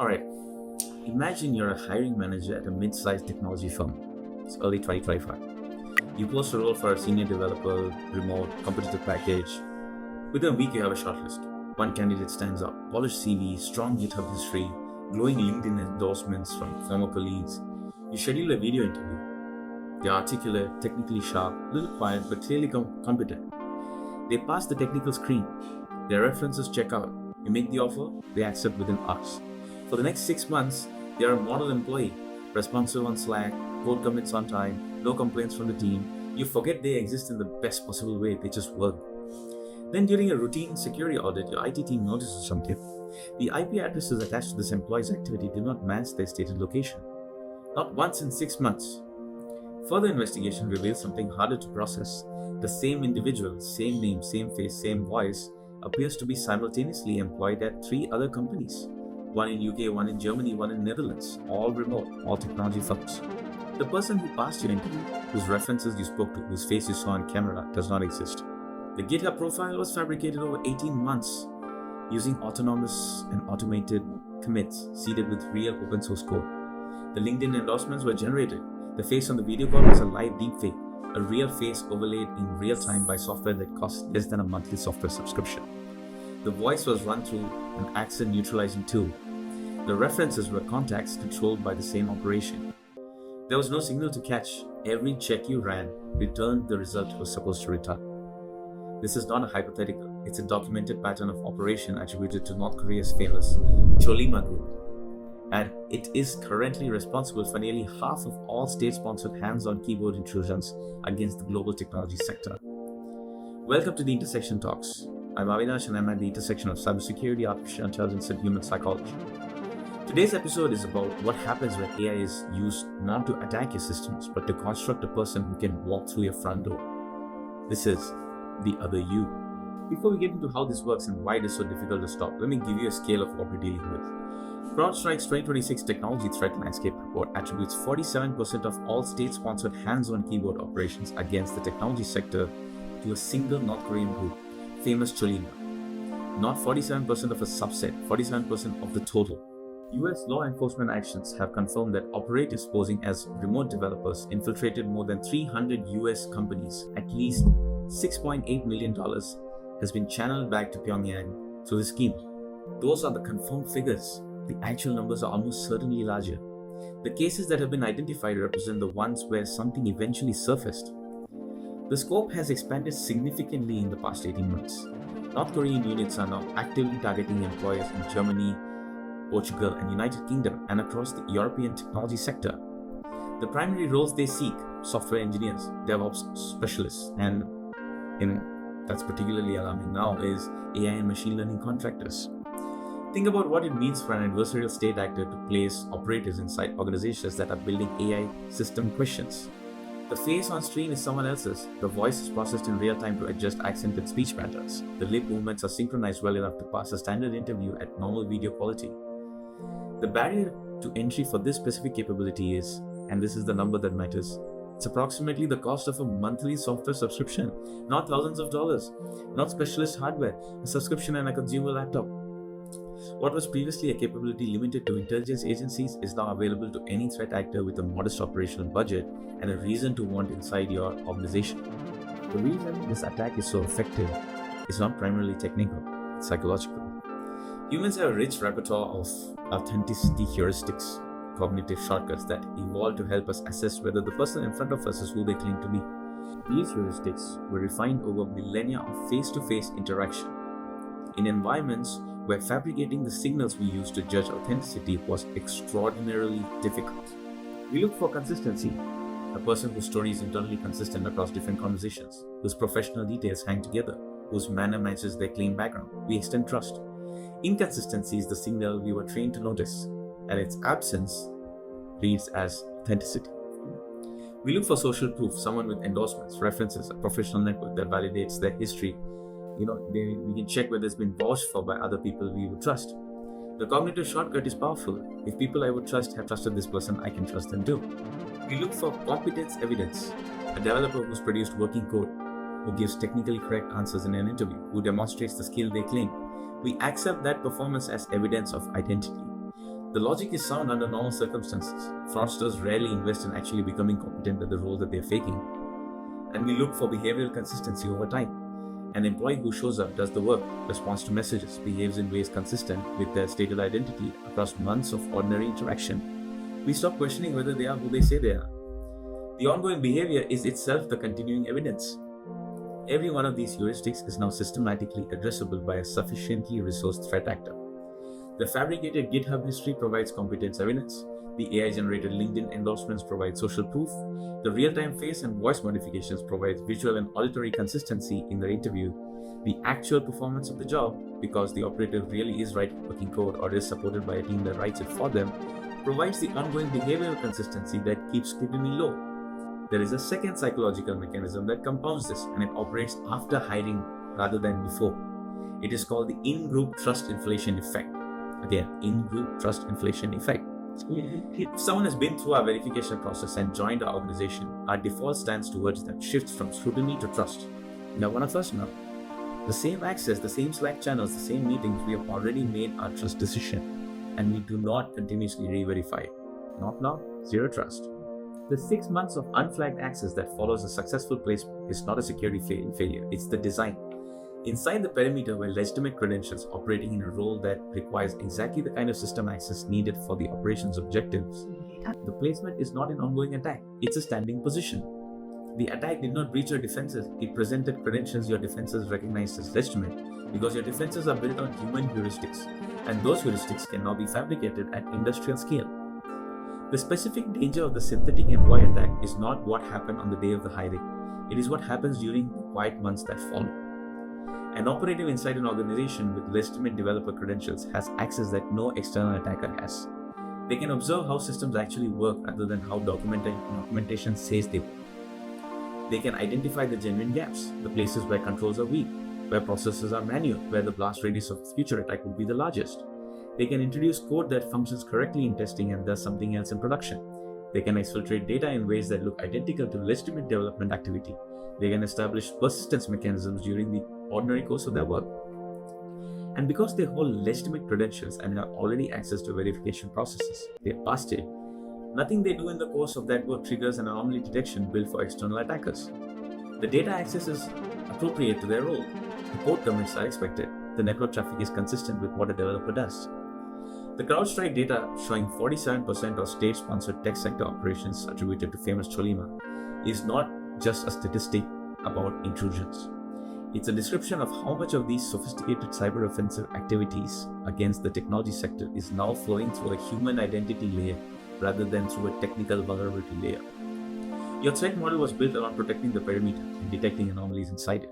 Alright, imagine you're a hiring manager at a mid-sized technology firm. It's early 2025. You post a role for a senior developer, remote, competitive package. Within a week, you have a shortlist. One candidate stands out: polished CV, strong GitHub history, glowing LinkedIn endorsements from former colleagues. You schedule a video interview. They're articulate, technically sharp, a little quiet, but clearly competent. They pass the technical screen. Their references check out. You make the offer, they accept within hours. For the next 6 months, they are a model employee, responsive on Slack, code commits on time, no complaints from the team. You forget they exist in the best possible way, they just work. Then during a routine security audit, your IT team notices something. The IP addresses attached to this employee's activity do not match their stated location. Not once in 6 months. Further investigation reveals something harder to process. The same individual, same name, same face, same voice, appears to be simultaneously employed at 3 other companies. One in UK, one in Germany, one in Netherlands, all remote, all technology firms. The person who passed your interview, whose references you spoke to, whose face you saw on camera, does not exist. The GitHub profile was fabricated over 18 months using autonomous and automated commits seeded with real open source code. The LinkedIn endorsements were generated. The face on the video call was a live deepfake, a real face overlaid in real time by software that costs less than a monthly software subscription. The voice was run through an accent neutralizing tool. The references were contacts controlled by the same operation. There was no signal to catch. Every check you ran returned the result it was supposed to return. This is not a hypothetical. It's a documented pattern of operation attributed to North Korea's famous CHOLLIMA group. And it is currently responsible for nearly half of all state-sponsored hands-on keyboard intrusions against the global technology sector. Welcome to the Intersection Talks. I'm Avinash and I'm at the intersection of cybersecurity, artificial intelligence, and human psychology. Today's episode is about what happens when AI is used not to attack your systems, but to construct a person who can walk through your front door. This is the other you. Before we get into how this works and why it is so difficult to stop, let me give you a scale of what we're dealing with. CrowdStrike's 2026 Technology Threat Landscape Report attributes 47% of all state-sponsored hands-on keyboard operations against the technology sector to a single North Korean group, famous CHOLLIMA. Not 47% of a subset, 47% of the total. US law enforcement actions have confirmed that operatives posing as remote developers infiltrated more than 300 US companies. At least $6.8 million has been channeled back to Pyongyang through the scheme. Those are the confirmed figures. The actual numbers are almost certainly larger. The cases that have been identified represent the ones where something eventually surfaced. The scope has expanded significantly in the past 18 months. North Korean units are now actively targeting employers in Germany, Portugal, and United Kingdom and across the European technology sector. The primary roles they seek: software engineers, DevOps specialists, and that's particularly alarming now, is AI and machine learning contractors. Think about what it means for an adversarial state actor to place operatives inside organizations that are building AI system questions. The face on screen is someone else's. The voice is processed in real time to adjust accent and speech patterns. The lip movements are synchronized well enough to pass a standard interview at normal video quality. The barrier to entry for this specific capability is, and this is the number that matters, it's approximately the cost of a monthly software subscription, not thousands of dollars, not specialist hardware, a subscription and a consumer laptop. What was previously a capability limited to intelligence agencies is now available to any threat actor with a modest operational budget and a reason to want inside your organization. The reason this attack is so effective is not primarily technical, it's psychological. Humans have a rich repertoire of authenticity heuristics, cognitive shortcuts that evolved to help us assess whether the person in front of us is who they claim to be. These heuristics were refined over millennia of face-to-face interaction. In environments where fabricating the signals we use to judge authenticity was extraordinarily difficult. We look for consistency, a person whose story is internally consistent across different conversations, whose professional details hang together, whose manner matches their claimed background. We extend trust. Inconsistency is the signal we were trained to notice, and its absence reads as authenticity. We look for social proof, someone with endorsements, references, a professional network that validates their history. We can check whether it's been vouched for by other people we would trust. The cognitive shortcut is powerful. If people I would trust have trusted this person, I can trust them too. We look for competence evidence, a developer who's produced working code, who gives technically correct answers in an interview, who demonstrates the skill they claim. We accept that performance as evidence of identity. The logic is sound under normal circumstances. Fraudsters rarely invest in actually becoming competent at the role that they're faking. And we look for behavioral consistency over time. An employee who shows up, does the work, responds to messages, behaves in ways consistent with their stated identity across months of ordinary interaction. We stop questioning whether they are who they say they are. The ongoing behavior is itself the continuing evidence. Every one of these heuristics is now systematically addressable by a sufficiently resourced threat actor. The fabricated GitHub history provides competence evidence. The AI-generated LinkedIn endorsements provide social proof. The real-time face and voice modifications provide visual and auditory consistency in their interview. The actual performance of the job, because the operative really is working code or is supported by a team that writes it for them, provides the ongoing behavioral consistency that keeps scrutiny low. There is a second psychological mechanism that compounds this, and it operates after hiring rather than before. It is called the in-group trust inflation effect. Again, in-group trust inflation effect. If someone has been through our verification process and joined our organization, our default stance towards them shifts from scrutiny to trust. Now, one of us now. The same access, the same Slack channels, the same meetings, we have already made our trust decision, and we do not continuously re-verify it. Not now, zero trust. The 6 months of unflagged access that follows a successful placement is not a security failure, it's the design. Inside the perimeter were legitimate credentials operating in a role that requires exactly the kind of system access needed for the operations objectives. The placement is not an ongoing attack, it's a standing position. The attack did not breach your defenses, it presented credentials your defenses recognized as legitimate, because your defenses are built on human heuristics, and those heuristics can now be fabricated at industrial scale. The specific danger of the synthetic employee attack is not what happened on the day of the hiring, it is what happens during the quiet months that follow. An operative inside an organization with legitimate developer credentials has access that no external attacker has. They can observe how systems actually work rather than how documentation says they work. They can identify the genuine gaps, the places where controls are weak, where processes are manual, where the blast radius of future attack would be the largest. They can introduce code that functions correctly in testing and does something else in production. They can exfiltrate data in ways that look identical to legitimate development activity. They can establish persistence mechanisms during the ordinary course of their work. And because they hold legitimate credentials and have already access to verification processes, they are past it. Nothing they do in the course of that work triggers an anomaly detection built for external attackers. The data access is appropriate to their role. The code commits are expected. The network traffic is consistent with what a developer does. The CrowdStrike data showing 47% of state-sponsored tech sector operations attributed to famous CHOLLIMA is not just a statistic about intrusions. It's a description of how much of these sophisticated cyber offensive activities against the technology sector is now flowing through a human identity layer rather than through a technical vulnerability layer. Your threat model was built around protecting the perimeter and detecting anomalies inside it.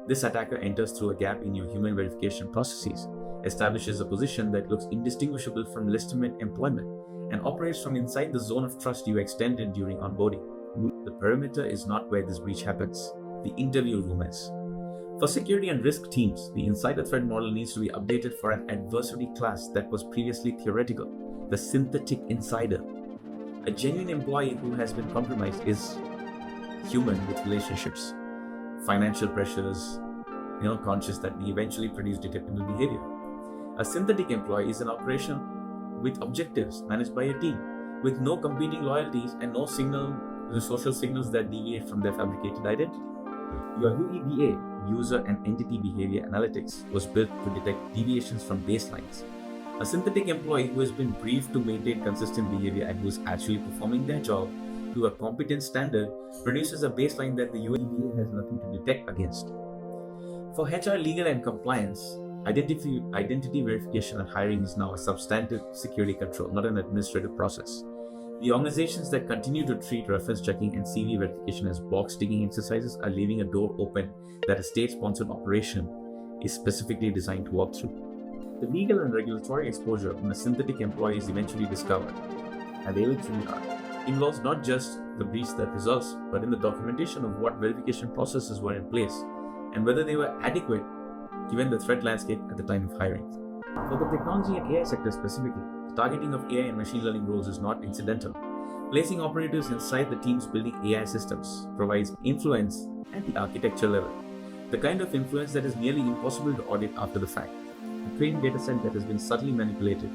This attacker enters through a gap in your human verification processes, establishes a position that looks indistinguishable from legitimate employment, and operates from inside the zone of trust you extended during onboarding. The perimeter is not where this breach happens. The interview room is. For security and risk teams, the insider threat model needs to be updated for an adversary class that was previously theoretical, the synthetic insider. A genuine employee who has been compromised is human with relationships, financial pressures, conscious that we eventually produce detectable behavior. A synthetic employee is an operation with objectives managed by a team, with no competing loyalties and no social signals that deviate from their fabricated identity. Your UEBA, User and Entity Behavior Analytics, was built to detect deviations from baselines. A synthetic employee who has been briefed to maintain consistent behavior and who is actually performing their job to a competent standard produces a baseline that the UEBA has nothing to detect against. For HR, legal and compliance, identity verification and hiring is now a substantive security control, not an administrative process. The organizations that continue to treat reference checking and CV verification as box-ticking exercises are leaving a door open that a state-sponsored operation is specifically designed to walk through. The legal and regulatory exposure when a synthetic employee is eventually discovered, and they eventually are, involves not just the breach that results, but in the documentation of what verification processes were in place and whether they were adequate given the threat landscape at the time of hiring. For the technology and AI sector specifically, the targeting of AI and machine learning roles is not incidental. Placing operatives inside the teams building AI systems provides influence at the architecture level, the kind of influence that is nearly impossible to audit after the fact. A trained dataset that has been subtly manipulated,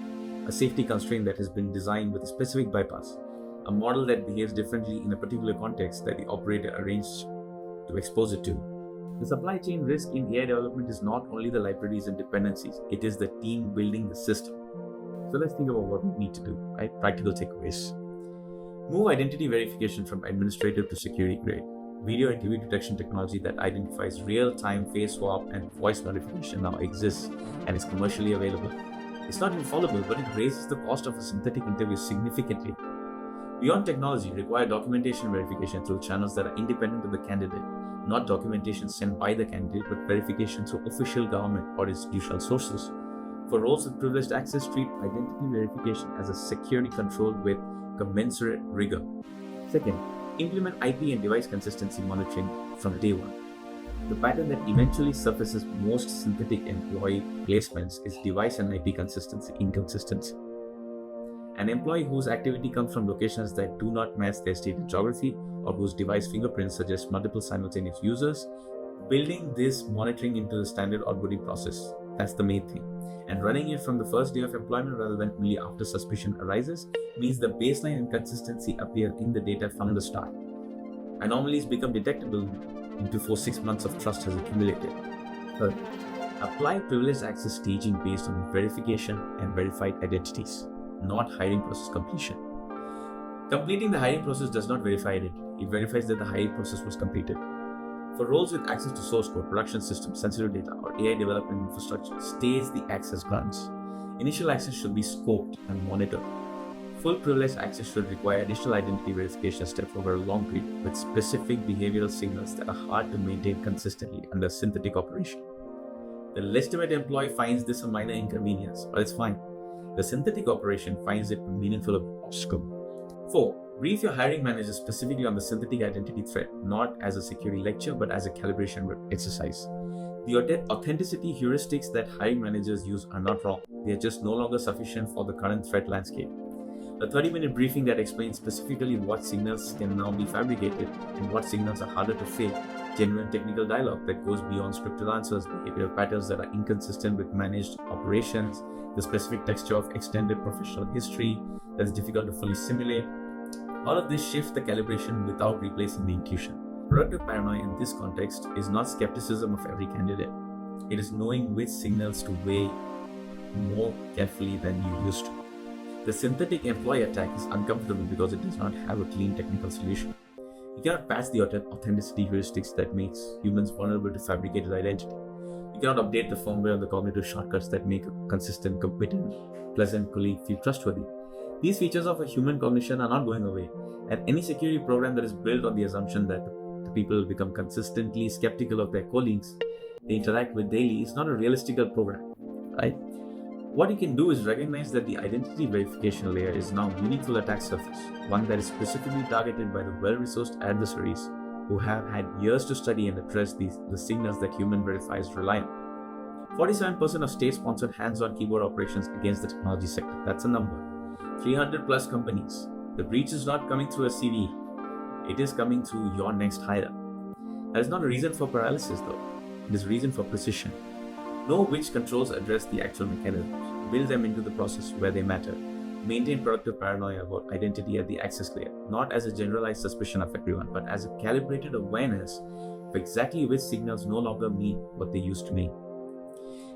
a safety constraint that has been designed with a specific bypass, a model that behaves differently in a particular context that the operator arranged to expose it to. The supply chain risk in AI development is not only the libraries and dependencies, it is the team building the system. So let's think about what we need to do, right? Practical takeaways. Move identity verification from administrative to security grade. Video interview detection technology that identifies real-time face swap and voice notification now exists and is commercially available. It's not infallible, but it raises the cost of a synthetic interview significantly. Beyond technology, require documentation verification through channels that are independent of the candidate, not documentation sent by the candidate, but verification through official government or institutional sources. For roles with privileged access, treat identity verification as a security control with commensurate rigor. Second, implement IP and device consistency monitoring from day one. The pattern that eventually surfaces most synthetic employee placements is device and IP inconsistency. An employee whose activity comes from locations that do not match their stated geography or whose device fingerprints suggest multiple simultaneous users, building this monitoring into the standard onboarding process. That's the main thing. And running it from the first day of employment rather than only after suspicion arises means the baseline inconsistency appears in the data from the start. Anomalies become detectable before 6 months of trust has accumulated. Third, apply privileged access staging based on verification and verified identities, not hiring process completion. Completing the hiring process does not verify identity. It verifies that the hiring process was completed. For roles with access to source code, production systems, sensitive data, or AI development infrastructure, stage the access grants. Initial access should be scoped and monitored. Full privileged access should require additional identity verification steps over a long period with specific behavioral signals that are hard to maintain consistently under synthetic operation. The legitimate employee finds this a minor inconvenience, but it's fine. The synthetic operation finds it a meaningful obstacle. 4. Brief your hiring manager specifically on the synthetic identity threat, not as a security lecture, but as a calibration exercise. The authenticity heuristics that hiring managers use are not wrong. They are just no longer sufficient for the current threat landscape. A 30-minute briefing that explains specifically what signals can now be fabricated and what signals are harder to fake. Genuine technical dialogue that goes beyond scripted answers, behavioral patterns that are inconsistent with managed operations, the specific texture of extended professional history that's difficult to fully simulate. All of this shifts the calibration without replacing the intuition. Productive paranoia in this context is not skepticism of every candidate. It is knowing which signals to weigh more carefully than you used to. The synthetic employee attack is uncomfortable because it does not have a clean technical solution. You cannot patch the authenticity heuristics that makes humans vulnerable to fabricated identity. You cannot update the firmware or the cognitive shortcuts that make a consistent, competent, pleasant colleague feel trustworthy. These features of a human cognition are not going away, and any security program that is built on the assumption that the people become consistently skeptical of their colleagues they interact with daily is not a realistic program, right? What you can do is recognize that the identity verification layer is now a meaningful attack surface, one that is specifically targeted by the well-resourced adversaries who have had years to study and address the signals that human verifiers rely on. 47% of state-sponsored hands-on keyboard operations against the technology sector. That's a number. 300 plus companies. The breach is not coming through a CV. It is coming through your next hire. That is not a reason for paralysis though. It is a reason for precision. Know which controls address the actual mechanisms. Build them into the process where they matter. Maintain productive paranoia about identity at the access layer, not as a generalized suspicion of everyone, but as a calibrated awareness of exactly which signals no longer mean what they used to mean.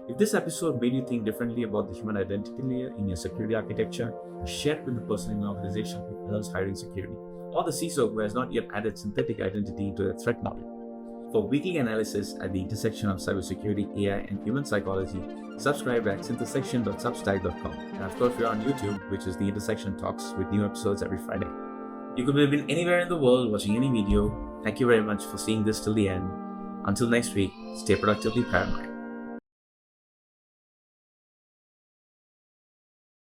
If this episode made you think differently about the human identity layer in your security architecture, share it with the person in an organization who loves hiring security, or the CISO who has not yet added synthetic identity into their threat model. For weekly analysis at the intersection of cybersecurity, AI, and human psychology, subscribe at synthesection.substack.com. And of course, we're on YouTube, which is the Intersection Talks, with new episodes every Friday. You could have been anywhere in the world watching any video. Thank you very much for seeing this till the end. Until next week, stay productively paranoid.